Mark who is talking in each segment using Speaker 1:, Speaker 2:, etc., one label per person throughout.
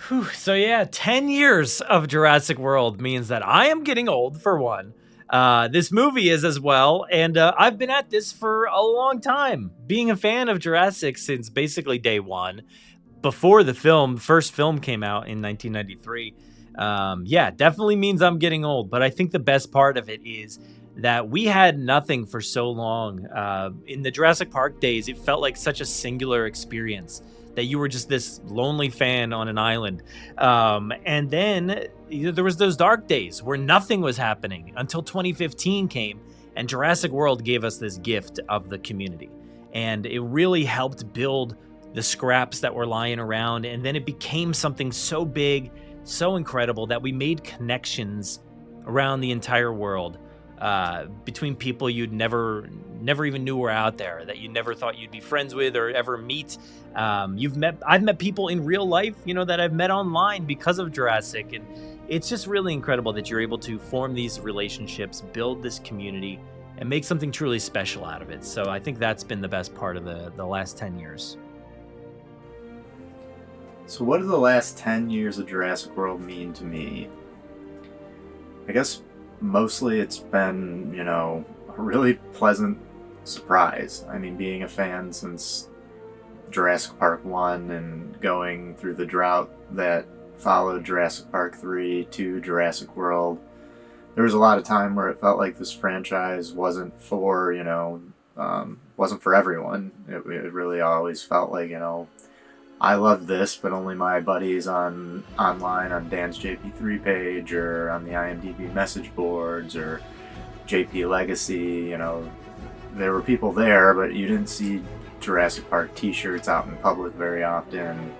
Speaker 1: Whew, so yeah, 10 years of Jurassic World means that I am getting old for one. This movie is as well, and I've been at this for a long time, being a fan of Jurassic since basically day one, before the first film came out in 1993. Yeah, definitely means I'm getting old, but I think the best part of it is that we had nothing for so long. In the Jurassic Park days, it felt like such a singular experience that you were just this lonely fan on an island. And then there was those dark days where nothing was happening until 2015 came, and Jurassic World gave us this gift of the community. And it really helped build the scraps that were lying around, and then it became something so big, so incredible that we made connections around the entire world, between people you'd never even knew were out there, that you never thought you'd be friends with or ever meet. I've met people in real life, that I've met online because of Jurassic, and it's just really incredible that you're able to form these relationships, build this community, and make something truly special out of it. So I think that's been the best part of the last 10 years.
Speaker 2: So what do the last 10 years of Jurassic World mean to me? I guess mostly it's been, a really pleasant surprise. I mean, being a fan since Jurassic Park 1 and going through the drought that followed Jurassic Park 3 to Jurassic World, there was a lot of time where it felt like this franchise wasn't for, wasn't for everyone. It really always felt like, I love this, but only my buddies online on Dan's JP3 page or on the IMDb message boards or JP Legacy. There were people there, but you didn't see Jurassic Park t-shirts out in public very often.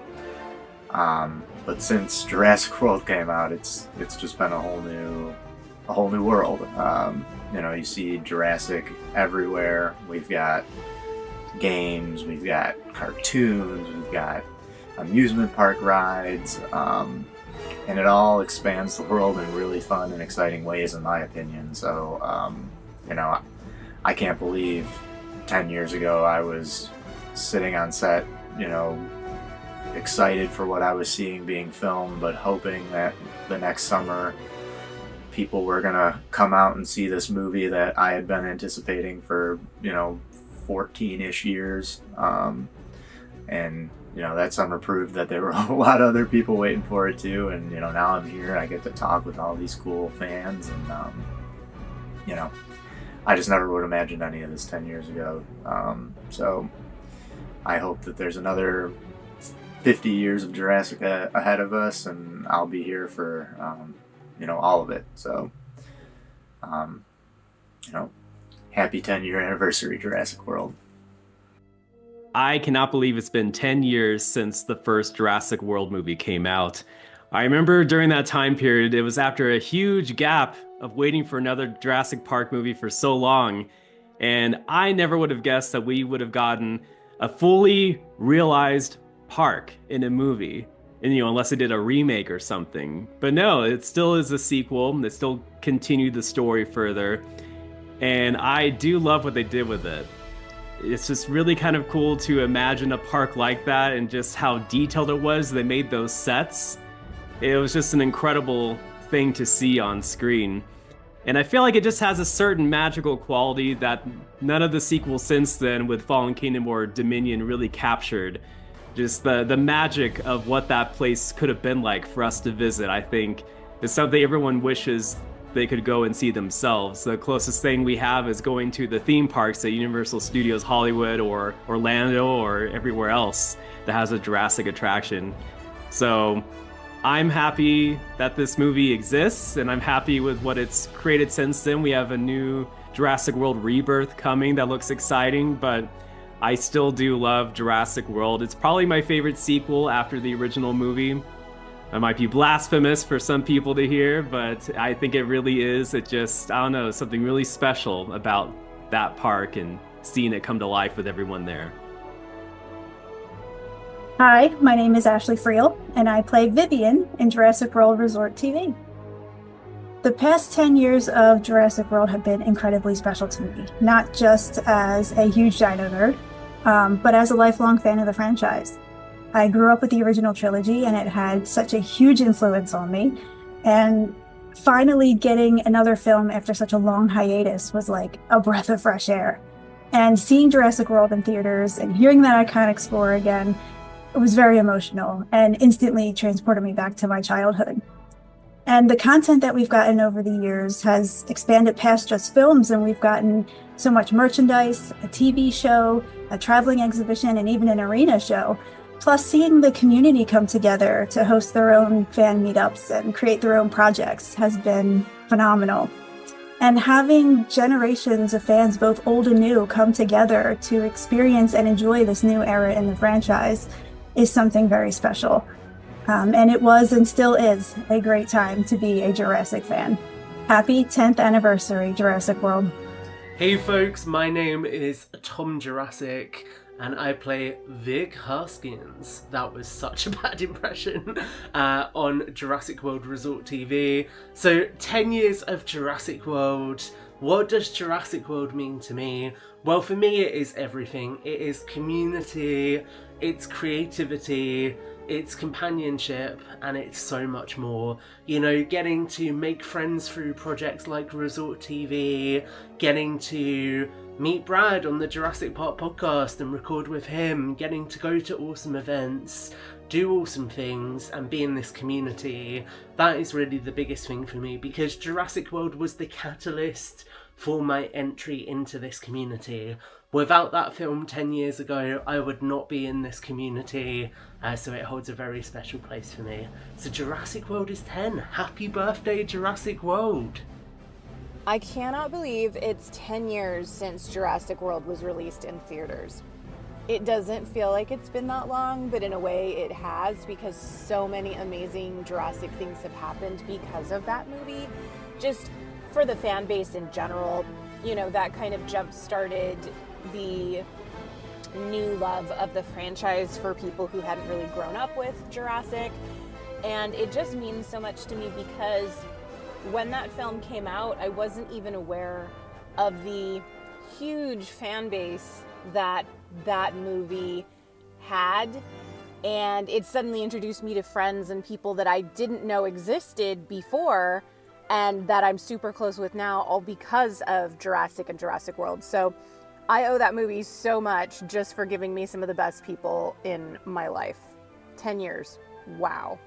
Speaker 2: But since Jurassic World came out, it's just been a whole new world. You see Jurassic everywhere. We've got games, we've got cartoons, we've got amusement park rides, and it all expands the world in really fun and exciting ways, in my opinion. So, I can't believe 10 years ago I was sitting on set, excited for what I was seeing being filmed, but hoping that the next summer people were gonna come out and see this movie that I had been anticipating for, 14-ish years. And that summer proved that there were a lot of other people waiting for it too. And now I'm here and I get to talk with all these cool fans, and I just never would have imagined any of this 10 years ago. So I hope that there's another 50 years of Jurassic ahead of us, and I'll be here for all of it. So happy 10-year anniversary, Jurassic World.
Speaker 3: I cannot believe it's been 10 years since the first Jurassic World movie came out. I remember during that time period, it was after a huge gap of waiting for another Jurassic Park movie for so long, and I never would have guessed that we would have gotten a fully realized park in a movie, and unless they did a remake or something. But no, it still is a sequel. They still continued the story further, and I do love what they did with it. It's just really kind of cool to imagine a park like that and just how detailed it was. They made those sets. It was just an incredible thing to see on screen. And I feel like it just has a certain magical quality that none of the sequels since then with Fallen Kingdom or Dominion really captured. Just the magic of what that place could have been like for us to visit, I think, is something everyone wishes they could go and see themselves. The closest thing we have is going to the theme parks at Universal Studios Hollywood or Orlando or everywhere else that has a Jurassic attraction. So I'm happy that this movie exists, and I'm happy with what it's created since then. We have a new Jurassic World Rebirth coming that looks exciting, but I still do love Jurassic World. It's probably my favorite sequel after the original movie. It might be blasphemous for some people to hear, but I think it really is. It just, I don't know, something really special about that park and seeing it come to life with everyone there.
Speaker 4: Hi, my name is Ashley Friel, and I play Vivian in Jurassic World Resort TV. The past 10 years of Jurassic World have been incredibly special to me, not just as a huge dino nerd, but as a lifelong fan of the franchise. I grew up with the original trilogy, and it had such a huge influence on me. And finally getting another film after such a long hiatus was like a breath of fresh air. And seeing Jurassic World in theaters and hearing that iconic score again, it was very emotional and instantly transported me back to my childhood. And the content that we've gotten over the years has expanded past just films, and we've gotten so much merchandise, a TV show, a traveling exhibition, and even an arena show. Plus, seeing the community come together to host their own fan meetups and create their own projects has been phenomenal. And having generations of fans, both old and new, come together to experience and enjoy this new era in the franchise is something very special. And it was and still is a great time to be a Jurassic fan. Happy 10th anniversary, Jurassic World.
Speaker 5: Hey folks, my name is Tom Jurassic, and I play Vic Haskins. That was such a bad impression on Jurassic World Resort TV. So 10 years of Jurassic World. What does Jurassic World mean to me? Well, for me it is everything. It is community, it's creativity, it's companionship, and it's so much more. You know, getting to make friends through projects like Resort TV, getting to meet Brad on the Jurassic Park podcast and record with him, getting to go to awesome events, do awesome things, and be in this community. That is really the biggest thing for me, because Jurassic World was the catalyst for my entry into this community. Without that film 10 years ago, I would not be in this community, so it holds a very special place for me. So Jurassic World is 10. Happy birthday, Jurassic World!
Speaker 6: I cannot believe it's 10 years since Jurassic World was released in theaters. It doesn't feel like it's been that long, but in a way it has, because so many amazing Jurassic things have happened because of that movie. Just for the fan base in general, you know, that kind of jump-started the new love of the franchise for people who hadn't really grown up with Jurassic. And it just means so much to me because when that film came out, I wasn't even aware of the huge fan base that that movie had. And it suddenly introduced me to friends and people that I didn't know existed before and that I'm super close with now, all because of Jurassic and Jurassic World. So I owe that movie so much just for giving me some of the best people in my life. 10 years. Wow.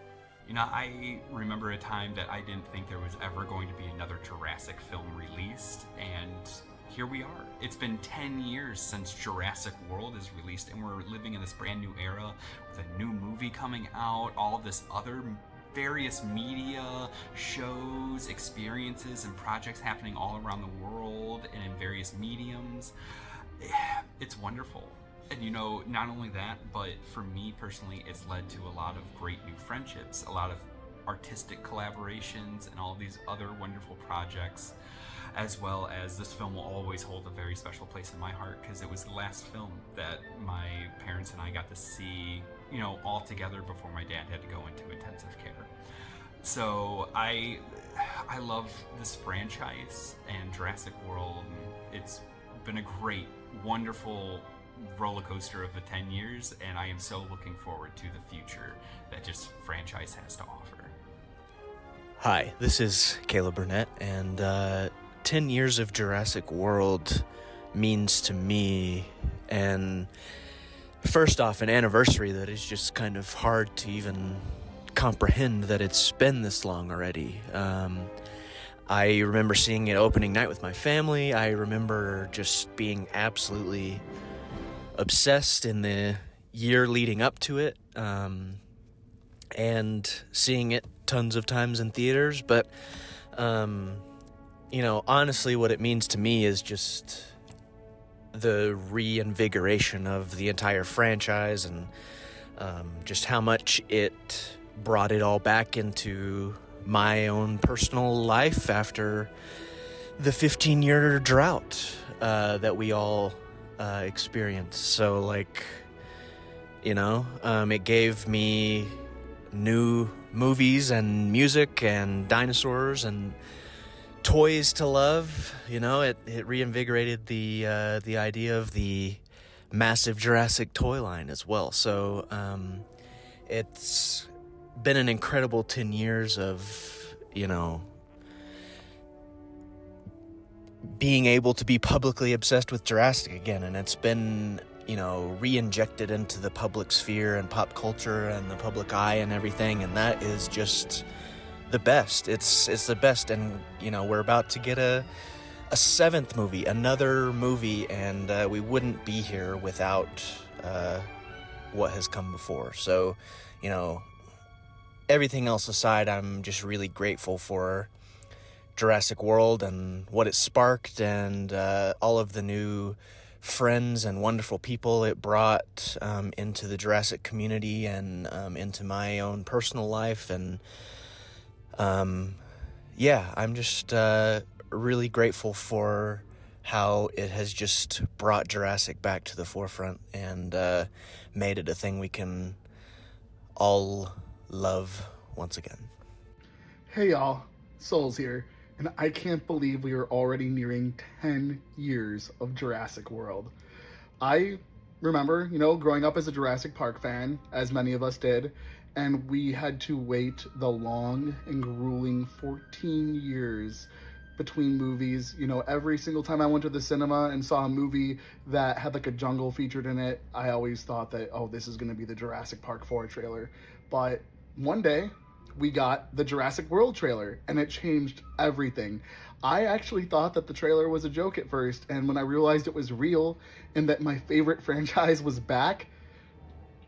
Speaker 7: You know, I remember a time that I didn't think there was ever going to be another Jurassic film released, and here we are. It's been 10 years since Jurassic World is released, and we're living in this brand new era with a new movie coming out, all of this other various media, shows, experiences, and projects happening all around the world and in various mediums. It's wonderful. And you know, not only that, but for me personally, it's led to a lot of great new friendships, a lot of artistic collaborations, and all these other wonderful projects, as well as this film will always hold a very special place in my heart because it was the last film that my parents and I got to see, you know, all together before my dad had to go into intensive care. So I love this franchise and Jurassic World. It's been a great, wonderful roller coaster of the 10 years, and I am so looking forward to the future that this franchise has to offer.
Speaker 8: Hi, this is Caleb Burnett, and 10 years of Jurassic World means to me, and first off, an anniversary that is just kind of hard to even comprehend that it's been this long already. I remember seeing it opening night with my family. I remember just being absolutely obsessed in the year leading up to it, and seeing it tons of times in theaters. But, you know, honestly, what it means to me is just the reinvigoration of the entire franchise, and just how much it brought it all back into my own personal life after the 15-year drought that we all experienced. So, like, you know, it gave me new movies and music and dinosaurs and toys to love. You know, it reinvigorated the idea of the massive Jurassic toy line as well. So it's been an incredible 10 years of, being able to be publicly obsessed with Jurassic again, and it's been, re-injected into the public sphere and pop culture and the public eye and everything, and that is just the best. It's the best, and, we're about to get a seventh movie, another movie, and we wouldn't be here without what has come before. So, everything else aside, I'm just really grateful for Jurassic World and what it sparked, and all of the new friends and wonderful people it brought into the Jurassic community and into my own personal life. And I'm just really grateful for how it has just brought Jurassic back to the forefront and made it a thing we can all love once again.
Speaker 9: Hey y'all, Souls here, and I can't believe we are already nearing 10 years of Jurassic World. I remember, growing up as a Jurassic Park fan, as many of us did, and we had to wait the long and grueling 14 years between movies. Every single time I went to the cinema and saw a movie that had like a jungle featured in it, I always thought that, oh, this is going to be the Jurassic Park 4 trailer. But one day we got the Jurassic World trailer, and it changed everything. I actually thought that the trailer was a joke at first, and when I realized it was real and that my favorite franchise was back,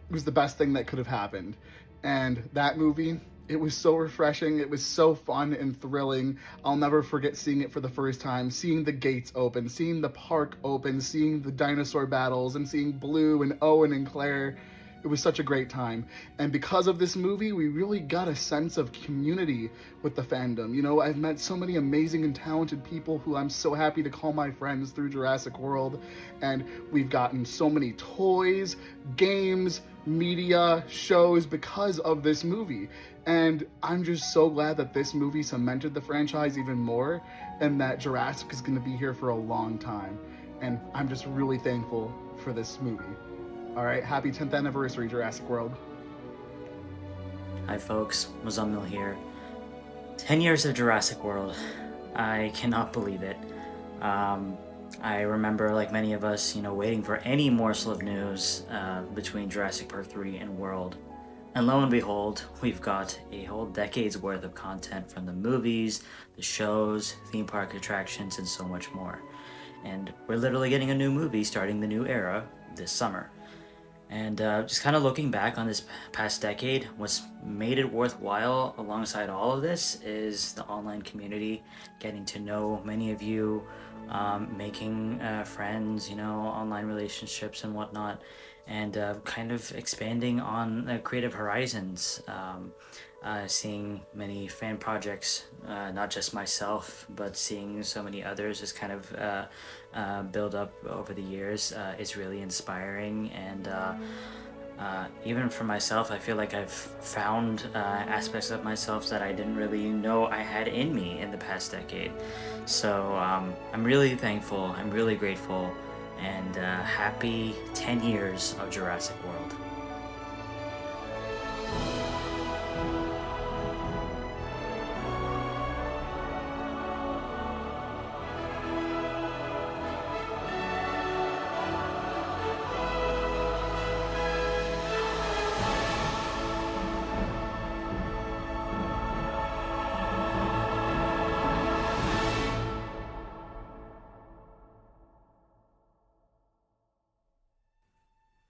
Speaker 9: it was the best thing that could have happened. And that movie, it was so refreshing. It was so fun and thrilling. I'll never forget seeing it for the first time, seeing the gates open, seeing the park open, seeing the dinosaur battles, and seeing Blue and Owen and Claire. It was such a great time. And because of this movie, we really got a sense of community with the fandom. I've met so many amazing and talented people who I'm so happy to call my friends through Jurassic World. And we've gotten so many toys, games, media, shows because of this movie. And I'm just so glad that this movie cemented the franchise even more, and that Jurassic is going to be here for a long time. And I'm just really thankful for this movie. All right, happy 10th anniversary, Jurassic World.
Speaker 10: Hi folks, Muzammil here. 10 years of Jurassic World. I cannot believe it. I remember, like many of us, waiting for any morsel of news between Jurassic Park 3 and World. And lo and behold, we've got a whole decade's worth of content from the movies, the shows, theme park attractions, and so much more. And we're literally getting a new movie starting the new era this summer. And just kind of looking back on this past decade, what's made it worthwhile alongside all of this is the online community, getting to know many of you, making friends, online relationships and whatnot, and kind of expanding on creative horizons, seeing many fan projects, not just myself, but seeing so many others just kind of build up over the years is really inspiring. And even for myself, I feel like I've found aspects of myself that I didn't really know I had in me in the past decade. So I'm really thankful, I'm really grateful, and happy 10 years of Jurassic World.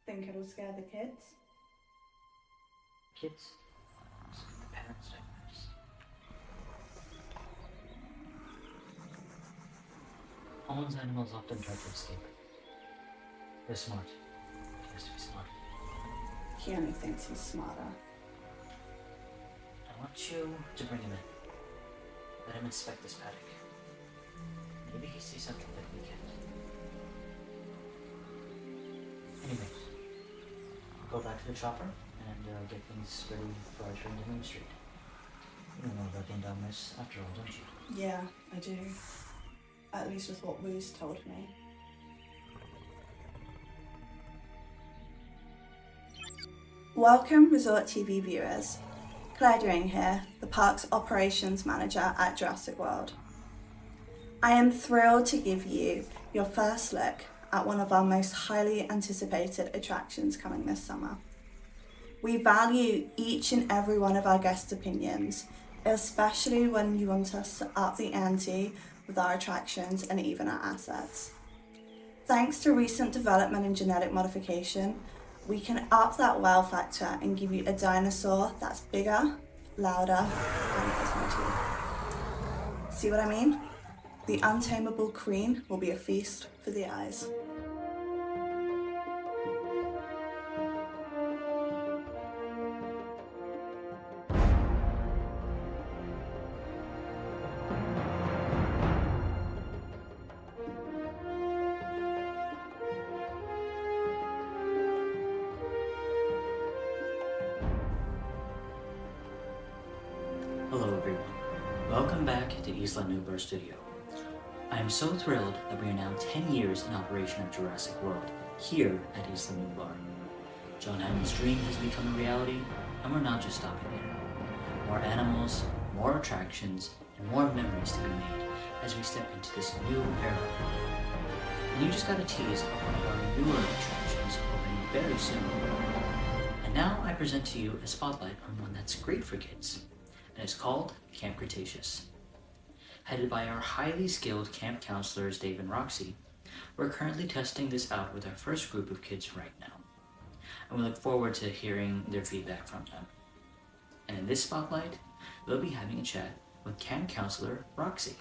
Speaker 11: Think it'll scare the kids?
Speaker 10: Kids? The parents don't notice. Owen's animals often try to escape. They're smart. He has to be smart.
Speaker 11: He only thinks he's smarter.
Speaker 10: I want you to bring him in. Let him inspect this paddock. Maybe he sees something that we can't. Anyways, I'll go back to the chopper and get things ready for our turn to Moon Street. You don't know about the Indominus after all, don't you?
Speaker 11: Yeah, I do. At least with what Wu's told me. Welcome Resort TV viewers. Claire Duane here, the Parks Operations Manager at Jurassic World. I am thrilled to give you your first look at one of our most highly anticipated attractions coming this summer. We value each and every one of our guests' opinions, especially when you want us to up the ante with our attractions and even our assets. Thanks to recent development in genetic modification, we can up that wow factor and give you a dinosaur that's bigger, louder, and has more teeth. See what I mean? The untamable queen will be a feast for the eyes.
Speaker 10: Hello everyone, welcome back to Isla Nublar Studio. I am so thrilled that we are now 10 years in operation of Jurassic World, here at Isla Nublar. John Hammond's dream has become a reality, and we're not just stopping there. More animals, more attractions, and more memories to be made as we step into this new era. And you just got a tease of one of our newer attractions opening very soon. And now I present to you a spotlight on one that's great for kids, and it's called Camp Cretaceous. Headed by our highly skilled camp counselors Dave and Roxy, we're currently testing this out with our first group of kids right now, and we look forward to hearing their feedback from them. And in this spotlight, we'll be having a chat with camp counselor Roxy.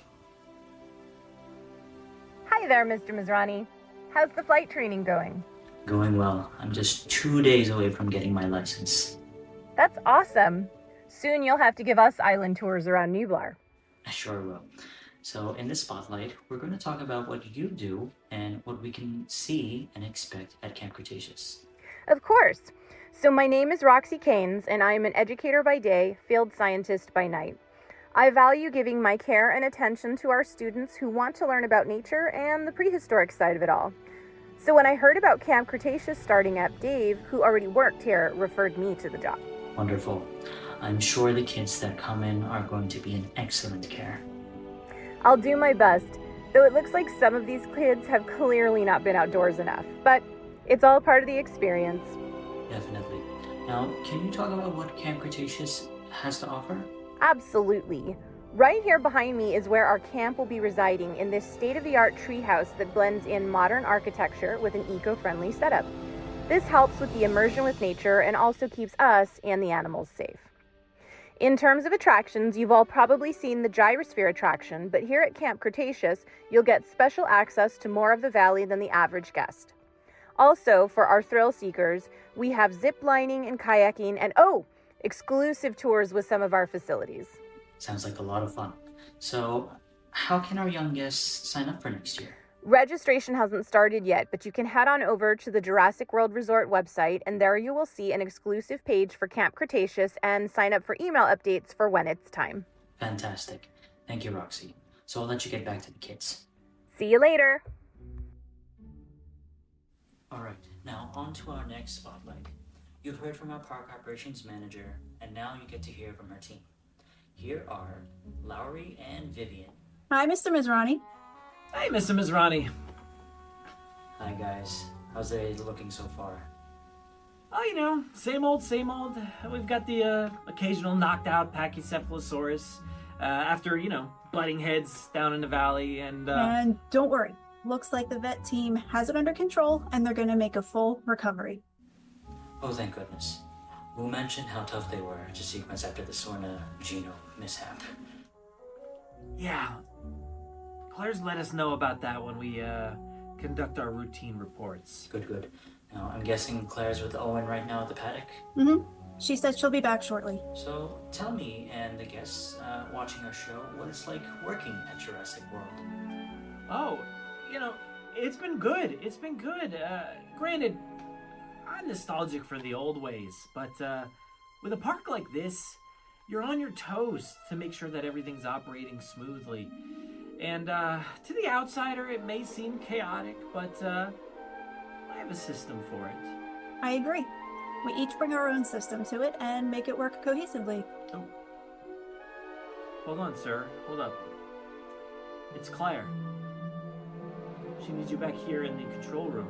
Speaker 6: Hi there, Mr. Mizrani. How's the flight training going?
Speaker 10: Going well. I'm just 2 days away from getting my license.
Speaker 6: That's awesome. Soon you'll have to give us island tours around Nublar.
Speaker 10: I sure will. So in this spotlight, we're going to talk about what you do and what we can see and expect at Camp Cretaceous.
Speaker 6: Of course. So my name is Roxy Keynes, and I am an educator by day, field scientist by night. I value giving my care and attention to our students who want to learn about nature and the prehistoric side of it all. So when I heard about Camp Cretaceous starting up, Dave, who already worked here, referred me to the job.
Speaker 10: Wonderful. I'm sure the kids that come in are going to be in excellent care.
Speaker 6: I'll do my best, though it looks like some of these kids have clearly not been outdoors enough. But it's all part of the experience.
Speaker 10: Definitely. Now, can you talk about what Camp Cretaceous has to offer?
Speaker 6: Absolutely. Right here behind me is where our camp will be residing in this state-of-the-art treehouse that blends in modern architecture with an eco-friendly setup. This helps with the immersion with nature and also keeps us and the animals safe. In terms of attractions, you've all probably seen the gyrosphere attraction, but here at Camp Cretaceous, you'll get special access to more of the valley than the average guest. Also, for our thrill seekers, we have zip lining and kayaking and, exclusive tours with some of our facilities.
Speaker 10: Sounds like a lot of fun. So, how can our young guests sign up for next year?
Speaker 6: Registration hasn't started yet, but you can head on over to the Jurassic World Resort website, and there you will see an exclusive page for Camp Cretaceous and sign up for email updates for when it's time.
Speaker 10: Fantastic. Thank you, Roxy. So I'll let you get back to the kids.
Speaker 6: See you later.
Speaker 10: All right, now on to our next spotlight. You've heard from our park operations manager, and now you get to hear from her team. Here are Lowry and Vivian.
Speaker 4: Hi, Mr. Mizrani.
Speaker 1: Hey, Mr. Mizrani.
Speaker 10: Hi guys, how's the day looking so far?
Speaker 1: Oh, same old, same old. We've got the occasional knocked out Pachycephalosaurus after, butting heads down in the valley. And
Speaker 4: don't worry. Looks like the vet team has it under control and they're going to make a full recovery.
Speaker 10: Oh, thank goodness. Wu mentioned how tough they were to sequence after the Sorna genome mishap.
Speaker 1: Yeah. Claire's let us know about that when we conduct our routine reports.
Speaker 10: Good. Now, I'm guessing Claire's with Owen right now at the paddock?
Speaker 4: Mm-hmm. She said she'll be back shortly.
Speaker 10: So, tell me and the guests watching our show what it's like working at Jurassic World.
Speaker 1: Oh, it's been good. Granted, I'm nostalgic for the old ways, but with a park like this, you're on your toes to make sure that everything's operating smoothly. And to the outsider, it may seem chaotic, but I have a system for it.
Speaker 4: I agree. We each bring our own system to it and make it work cohesively.
Speaker 1: Oh. Hold on, sir. Hold up. It's Claire. She needs you back here in the control room.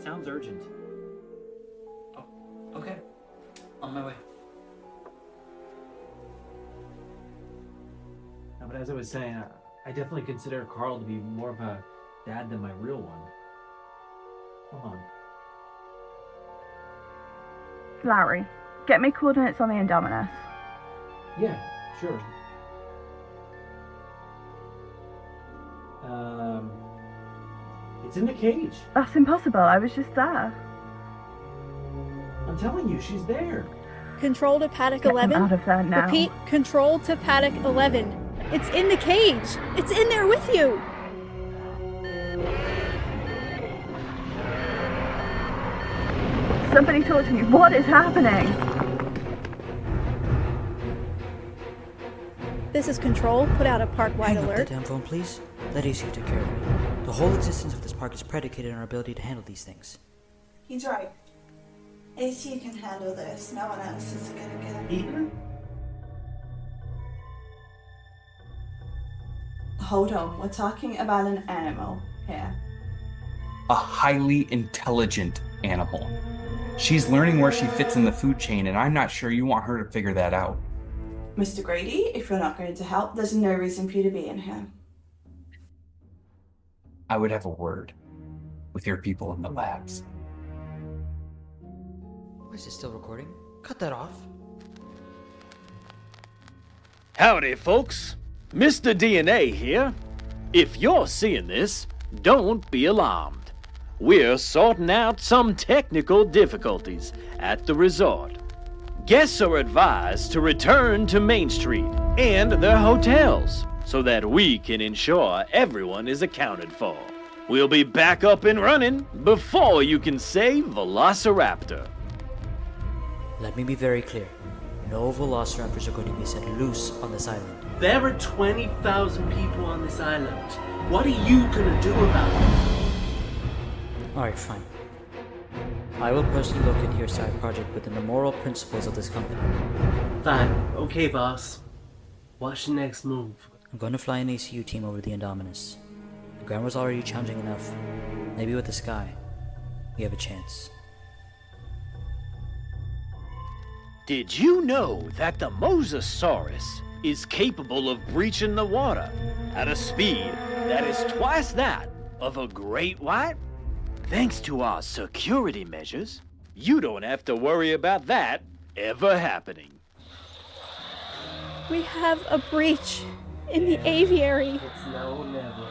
Speaker 1: Sounds urgent.
Speaker 10: Oh, okay. On my way.
Speaker 1: No, but as I was saying, I definitely consider Carl to be more of a dad than my real one. Hold on.
Speaker 12: Larry, get me coordinates on the Indominus.
Speaker 1: Yeah, sure. It's in the cage.
Speaker 12: That's impossible, I was just there.
Speaker 1: I'm telling you, she's there.
Speaker 13: Control to paddock
Speaker 12: Get
Speaker 13: 11.
Speaker 12: them out of there now.
Speaker 13: Repeat, control to paddock 11. It's in the cage. It's in there with you.
Speaker 12: Somebody talk to me. What is happening?
Speaker 13: This is Control. Put out a park-wide
Speaker 10: Hang up
Speaker 13: alert.
Speaker 10: that damn phone, please. Let ACU take care of it. The whole existence of this park is predicated on our ability to handle these things.
Speaker 11: He's right. ACU can handle this. No one else is gonna get it.
Speaker 1: Eaton?
Speaker 11: Hold on, we're talking about an animal here.
Speaker 7: A highly intelligent animal. She's learning where she fits in the food chain, and I'm not sure you want her to figure that out.
Speaker 11: Mr. Grady, if you're not going to help, there's no reason for you to be in here.
Speaker 7: I would have a word with your people in the labs.
Speaker 10: Why is it still recording? Cut that off.
Speaker 14: Howdy, folks. Mr. DNA here. If you're seeing this, don't be alarmed. We're sorting out some technical difficulties at the resort. Guests are advised to return to Main Street and their hotels so that we can ensure everyone is accounted for. We'll be back up and running before you can say Velociraptor.
Speaker 10: Let me be very clear. No velociraptors are going to be set loose on this island.
Speaker 5: There are 20,000 people on this island. What are you gonna do about it?
Speaker 10: Alright, fine. I will personally look into your side project within the moral principles of this company.
Speaker 5: Fine. Okay, boss. What's your next move?
Speaker 10: I'm going to fly an ACU team over the Indominus. The ground was already challenging enough. Maybe with the sky, we have a chance.
Speaker 14: Did you know that the Mosasaurus is capable of breaching the water at a speed that is twice that of a great white? Thanks to our security measures, you don't have to worry about that ever happening.
Speaker 13: We have a breach in the aviary.
Speaker 5: It's now or never.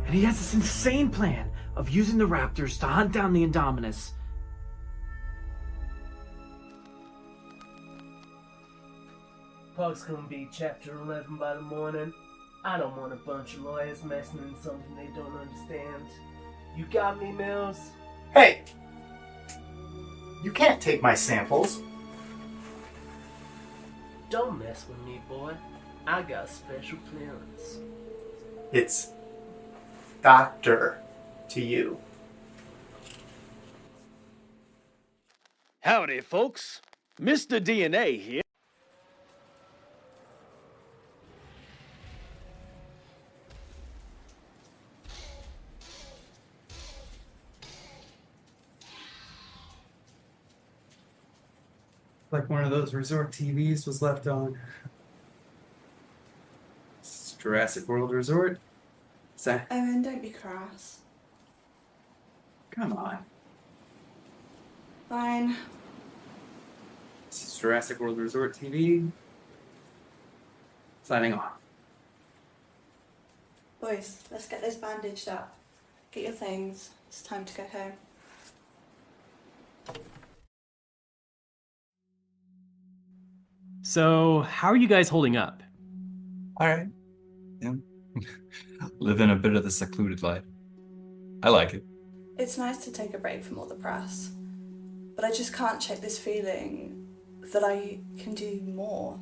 Speaker 1: And he has this insane plan of using the raptors to hunt down the Indominus.
Speaker 5: Park's gonna be chapter 11 by the morning. I don't want a bunch of lawyers messing in something they don't understand. You got me, Mills?
Speaker 2: Hey! You can't take my samples.
Speaker 5: Don't mess with me, boy. I got special clearance.
Speaker 2: It's doctor to you.
Speaker 14: Howdy, folks. Mr. DNA here.
Speaker 15: Like one of those resort TVs was left on. It's Jurassic World Resort. Is that?
Speaker 11: Owen, don't be cross.
Speaker 15: Come on.
Speaker 11: Fine.
Speaker 15: This is Jurassic World Resort TV. Signing off.
Speaker 11: Boys, let's get this bandaged up. Get your things. It's time to go home.
Speaker 3: So, how are you guys holding up?
Speaker 7: All right. Yeah. Living a bit of the secluded life. I like it.
Speaker 11: It's nice to take a break from all the press, but I just can't shake this feeling that I can do more,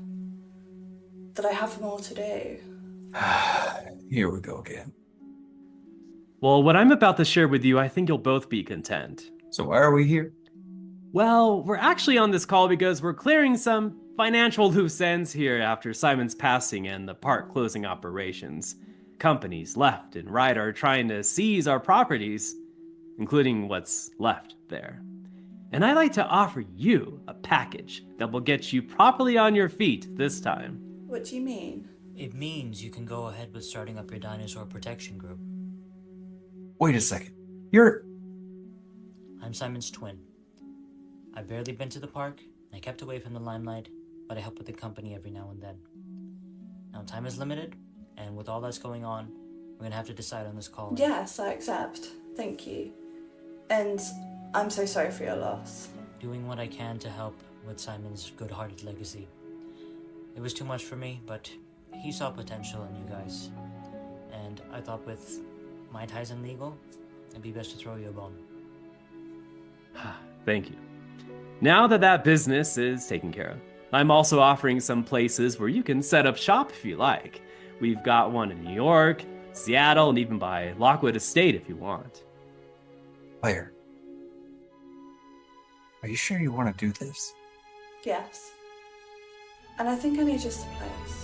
Speaker 11: that I have more to do.
Speaker 16: Here we go again.
Speaker 3: Well, what I'm about to share with you, I think you'll both be content.
Speaker 16: So why are we here?
Speaker 3: Well, we're actually on this call because we're clearing some financial loose ends here after Simon's passing and the park closing operations. Companies left and right are trying to seize our properties, including what's left there. And I'd like to offer you a package that will get you properly on your feet this time.
Speaker 11: What do you mean?
Speaker 10: It means you can go ahead with starting up your dinosaur protection group.
Speaker 16: Wait a second.
Speaker 10: I'm Simon's twin. I've barely been to the park, and I kept away from the limelight, but I help with the company every now and then. Now, time is limited, and with all that's going on, we're gonna have to decide on this call.
Speaker 11: Yes, I accept. Thank you. And I'm so sorry for your loss.
Speaker 10: Doing what I can to help with Simon's good-hearted legacy. It was too much for me, but he saw potential in you guys. And I thought with my ties in legal, it'd be best to throw you a bone.
Speaker 3: Thank you. Now that business is taken care of, I'm also offering some places where you can set up shop if you like. We've got one in New York, Seattle, and even by Lockwood Estate if you want.
Speaker 16: Claire, are you sure you want to do this?
Speaker 11: Yes. And I think I need just a place.